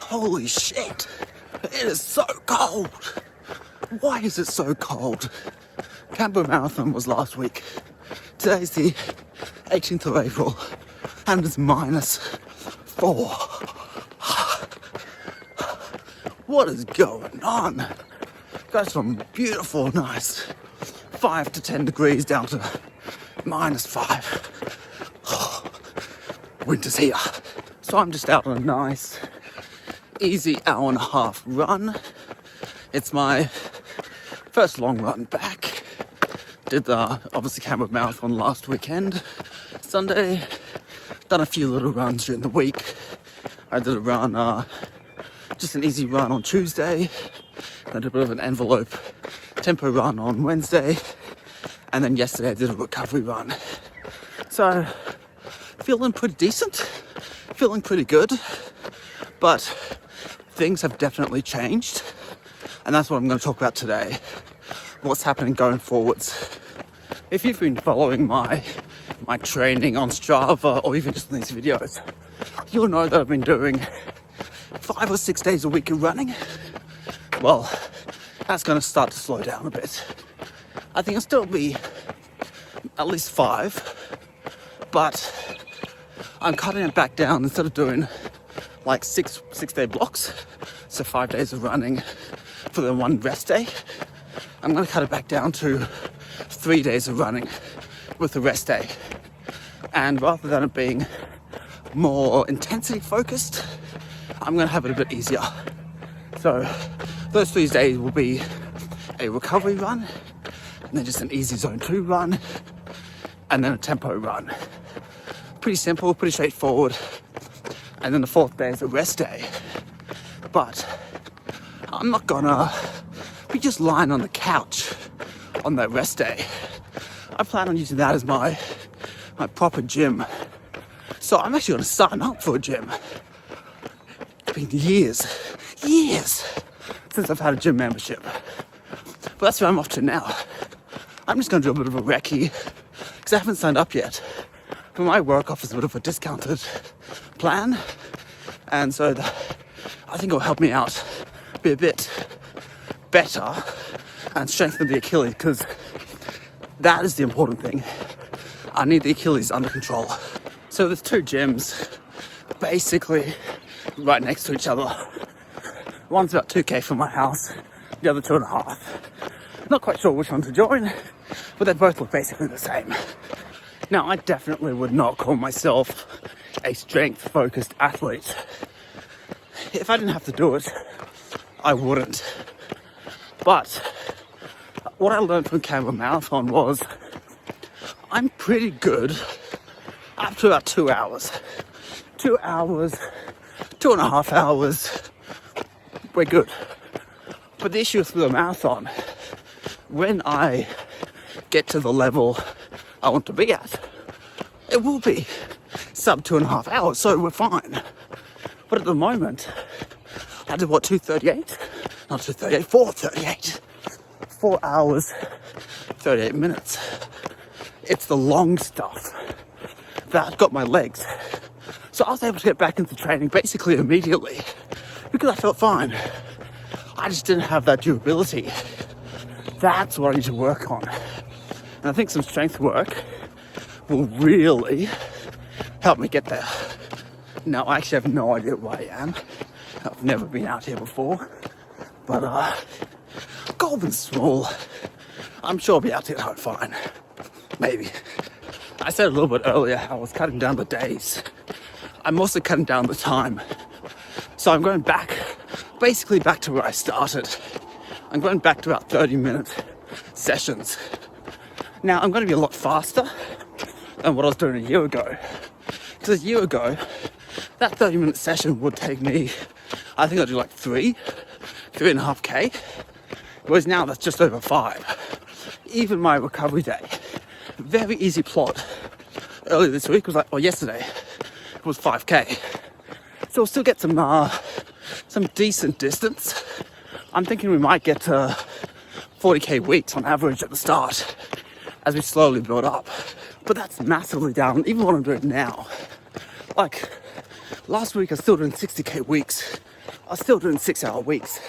Holy shit, it is so cold. Why is it so cold? Canberra Marathon was last week. Today's the 18th of April and it's -4. What is going on? Goes from beautiful, nice 5 to 10 degrees down to -5. Winter's here. So I'm just out on a nice, easy hour-and-a-half run. It's my first long run back. Did the, obviously, Canberra Marathon last weekend. Sunday, done a few little runs during the week. I did a run, just an easy run on Tuesday. I did a bit of an envelope tempo run on Wednesday. And then yesterday I did a recovery run. So, feeling pretty decent. Feeling pretty good. But things have definitely changed. And that's what I'm going to talk about today. What's happening going forwards. If you've been following my training on Strava or even just in these videos, you'll know that I've been doing 5 or 6 days a week of running. Well, that's going to start to slow down a bit. I think I'll still be at least 5, but I'm cutting it back down. Instead of doing like six-day blocks, so 5 days of running for the one rest day, I'm going to cut it back down to 3 days of running with the rest day. And rather than it being more intensity focused, I'm going to have it a bit easier. So those 3 days will be a recovery run, and then just an easy zone 2 run, and then a tempo run. Pretty simple, pretty straightforward. And then the 4th day is a rest day. But I'm not gonna be just lying on the couch on that rest day. I plan on using that as my proper gym. So I'm actually gonna sign up for a gym. It's been years since I've had a gym membership. But that's where I'm off to now. I'm just gonna do a bit of a recce because I haven't signed up yet. But my work offers a bit of a discounted plan. And so I think it'll help me out be a bit better and strengthen the Achilles, because that is the important thing. I need the Achilles under control. So there's 2 gyms basically right next to each other. One's about 2k from my house, the other 2.5. Not quite sure which one to join, but they both look basically the same. Now, I definitely would not call myself a strength-focused athlete. If I didn't have to do it, I wouldn't. But what I learned from Canberra Marathon was I'm pretty good up to about 2 hours. 2 hours, 2.5 hours, we're good. But the issue with the marathon, when I get to the level I want to be at, it will be sub 2.5 hours, so we're fine. But at the moment, I did 2:38? Not 2:38, 4:38. 4 hours, 38 minutes. It's the long stuff that got my legs. So I was able to get back into training basically immediately because I felt fine. I just didn't have that durability. That's what I need to work on. And I think some strength work will really help me get there. Now, I actually have no idea where I am. I've never been out here before. But, Goulburn's small. I'm sure I'll be out here fine. Maybe. I said a little bit earlier how I was cutting down the days. I'm also cutting down the time. So I'm going back, basically back to where I started. I'm going back to about 30-minute sessions. Now, I'm going to be a lot faster than what I was doing a year ago. Because a year ago, that 30-minute session would take me, I think I'd do like 3.5k. Whereas now that's just over 5. Even my recovery day, very easy plot. Earlier this week was like, or yesterday, it was 5k. So we'll still get some decent distance. I'm thinking we might get to 40k weeks on average at the start as we slowly build up. But that's massively down, even what I'm doing now. Like, last week I was still doing 60k weeks I was still doing 6-hour weeks.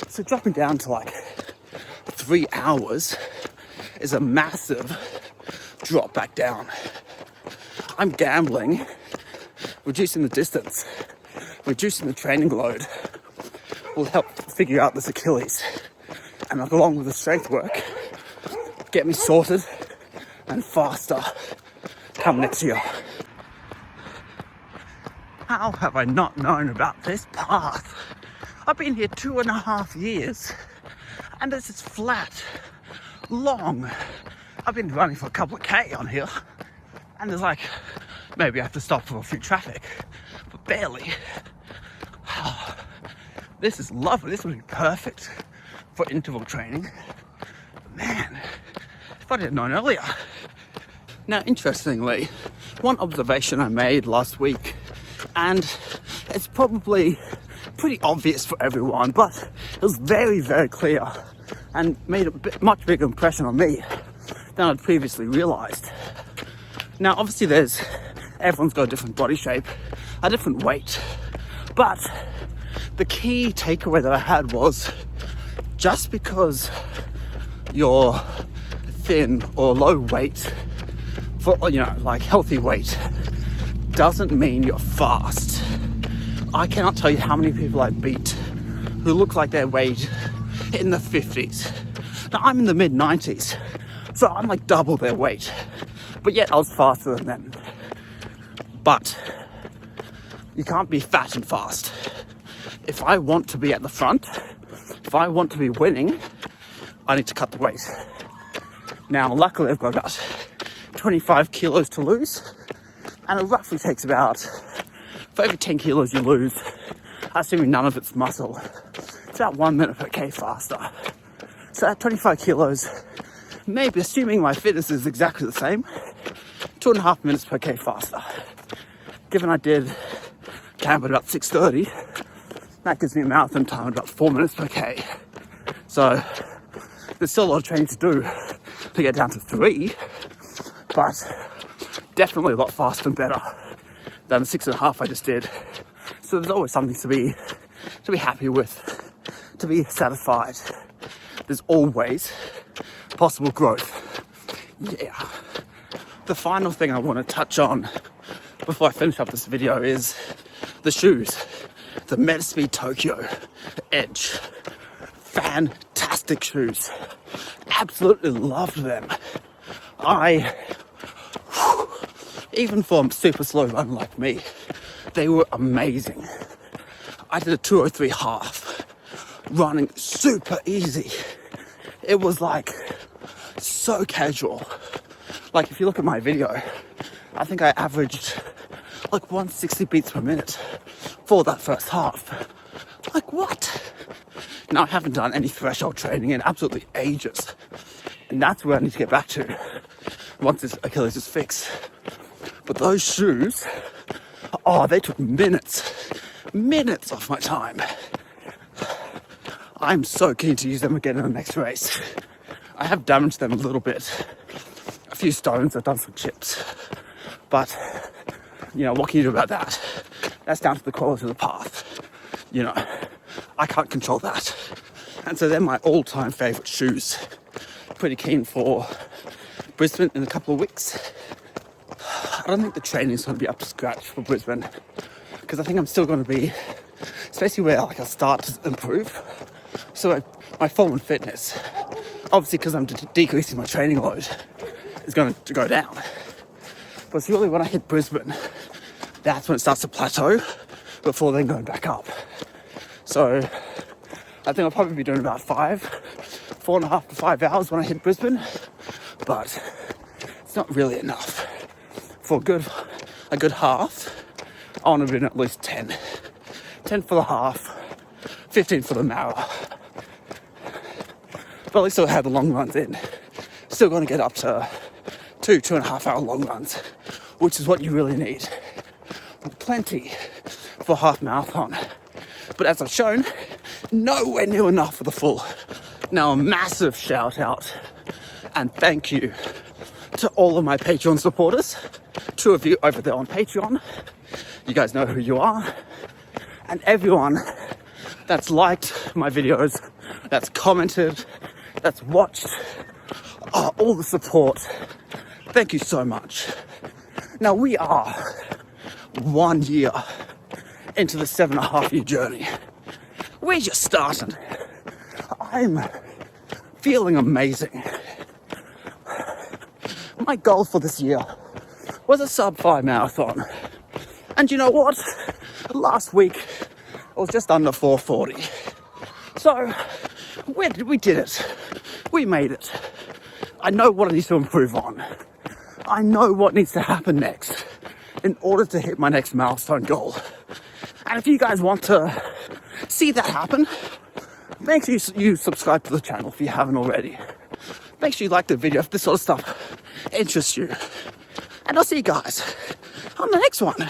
So dropping down to like 3 hours is a massive drop back down. I'm gambling, reducing the distance, reducing the training load will help figure out this Achilles. And along with the strength work, get me sorted and faster come next year. How have I not known about this path? I've been here 2.5 years and this is flat, long. I've been running for a couple of K on here and there's like, maybe I have to stop for a few traffic, but barely. This is lovely, this would be perfect for interval training. But man, if I didn't known earlier. Now, interestingly, one observation I made last week, and it's probably pretty obvious for everyone, but it was very, very clear and made a much bigger impression on me than I'd previously realized. Now, obviously everyone's got a different body shape, a different weight, but the key takeaway that I had was just because you're thin or low weight, for, you know, like healthy weight, doesn't mean you're fast. I cannot tell you how many people I beat who look like they're weighed in the 50s. Now I'm in the mid 90s, so I'm like double their weight, but yet I was faster than them. But you can't be fat and fast. If I want to be at the front, if I want to be winning, I need to cut the weight. Now, luckily I've got about 25 kilos to lose, and it roughly takes about, for every 10 kilos you lose, assuming none of it's muscle, it's about 1 minute per K faster. So at 25 kilos, maybe assuming my fitness is exactly the same, 2.5 minutes per K faster. Given I did camp at about 6:30, that gives me a marathon time at about 4 minutes per K. So there's still a lot of training to do to get down to 3, but definitely a lot faster and better than the 6.5 I just did. So there's always something to be happy with, to be satisfied. There's always possible growth. Yeah. The final thing I want to touch on before I finish up this video is the shoes. The Metaspeed Tokyo Edge. Fantastic shoes. Absolutely loved them. Even for a super slow run like me, they were amazing. I did a 2:03 half, running super easy. It was like so casual. Like if you look at my video, I think I averaged like 160 beats per minute for that first half. Like what? Now I haven't done any threshold training in absolutely ages. And that's where I need to get back to once this Achilles is fixed. But those shoes, they took minutes off my time. I'm so keen to use them again in the next race. I have damaged them a little bit. A few stones, I've done some chips. But, you know, what can you do about that? That's down to the quality of the path. You know, I can't control that. And so they're my all-time favourite shoes. Pretty keen for Brisbane in a couple of weeks. I don't think the training's going to be up to scratch for Brisbane, because I think I'm still going to be, especially where like I start to improve. So my form and fitness, obviously because I'm decreasing my training load, is going to go down. But it's really when I hit Brisbane, that's when it starts to plateau before then going back up. So I think I'll probably be doing about 4.5 to 5 hours when I hit Brisbane, but it's not really enough. For a good half, I want to be in at least 10. 10 for the half, 15 for the marathon. But at least I'll have the long runs in. Still going to get up to 2.5 hour long runs, which is what you really need. Plenty for half marathon. But as I've shown, nowhere near enough for the full. Now a massive shout out and thank you to all of my Patreon supporters. 2 of you over there on Patreon. You guys know who you are. And everyone that's liked my videos, that's commented, that's watched, all the support. Thank you so much. Now we are 1 year into the 7.5 year journey. We're just starting. I'm feeling amazing. My goal for this year was a sub 5 marathon. And you know what? Last week, it was just under 4:40. So, we did it. We made it. I know what I need to improve on. I know what needs to happen next in order to hit my next milestone goal. And if you guys want to see that happen, make sure you subscribe to the channel if you haven't already. Make sure you like the video if this sort of stuff interests you. And I'll see you guys on the next one.